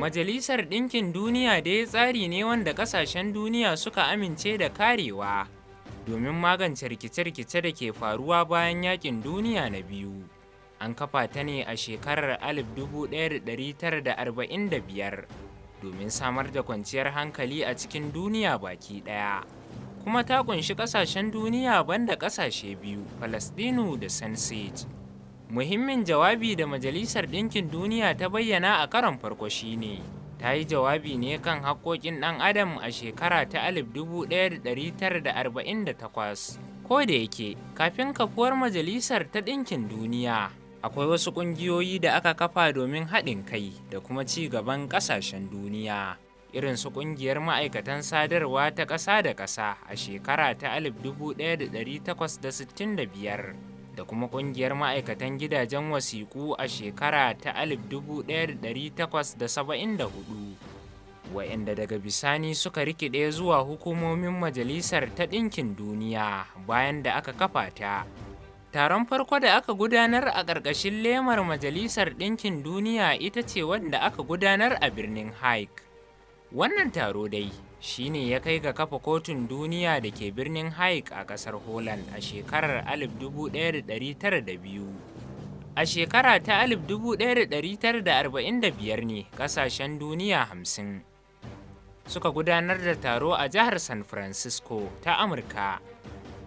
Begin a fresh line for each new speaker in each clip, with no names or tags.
Majalisar Ɗinkin Duniya dai tsari ne wanda ƙasashen duniya suka amince da karewa domin magance rikice-rikice da ke faruwa bayan Yaƙin Duniya na Biyu. An kafa ta ne a shekarar 1945 domin samar da kwanciyar hankali a cikin duniya baki ɗaya. Kuma ta ƙunshi ƙasashen duniya banda ƙasashe biyu, Falasɗinu da Sansej. Muhimmin jawabi da Majalisar Ɗinkin Duniya ta bayyana a karon farko shine ta yi jawabi ne kan haƙƙoƙin ɗan adam a shekara ta 1948. Ko da yake kafin kafuwar Majalisar ta Ɗinkin Duniya akwai wasu ƙungiyoyi da aka kafa domin haɗin kai da kuma ci gaban ƙasashen duniya, irin su ƙungiyar ma'aikatan sadarwa ta ƙasa da ƙasa a shekara ta 1865. da kuma ƙungiyar ma'aikatan gidajen wasiƙu a shekara ta 1874, waɗanda daga bisani suka rikide zuwa hukumomin Majalisar ta Ɗinkin Duniya bayan da aka kafa ta. Taron farko da aka gudanar a ƙarƙashin lemar Majalisar Ɗinkin Duniya ita ce wanda aka gudanar a birnin Hague. Wannan taro dai shi ne ya kai ga kafa kotun duniya da ke birnin Hague a ƙasar Holland a shekarar 1902. A shekara ta 1945 ne ƙasashen duniya 50 suka gudanar da taro a jihar San Francisco ta Amurka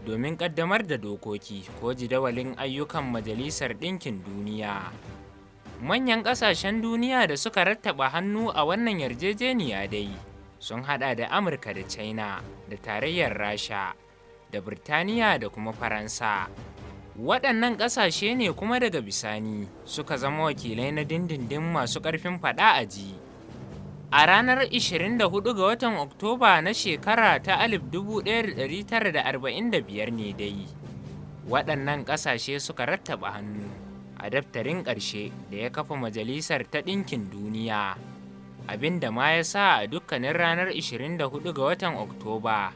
domin ƙaddamar da dokoki ko jadawalin ayyukan Majalisar Ɗinkin Duniya. Manyan ƙasashen duniya da suka rattaba hannu a wannan yarjejeniya dai sun hada da Amurka da China da tarayyar Rasha da Birtaniya da kuma Faransa. Waɗannan ƙasashe ne kuma daga bisani suka zama wakilai na dindindin masu ƙarfin faɗa a ji. A ranar 24 ga watan Oktoba na shekara ta 1945 ne dai waɗannan ƙasashe suka rattaba hannu a daftarin ƙarshe da ya kafa Majalisar ta Ɗinkin Duniya, abinda ma ya sa a dukkanin ranar 24 ga watan Oktoba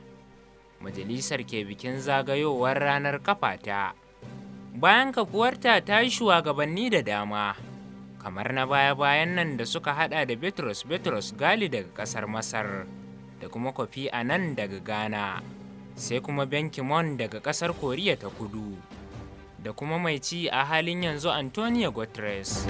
Majalisar ke bikin zagayowar ranar kafa ta. Bayan kafuwarta ta yi shugabanni da dama, kamar na baya-bayan nan da suka hada da Bitrus Gali daga ƙasar Masar da kuma Kofi Annan daga Ghana, sai kuma Ben Ki-moon daga ƙasar Koriya ta Kudu, da kuma mai ci a halin yanzu Antonio Guterres.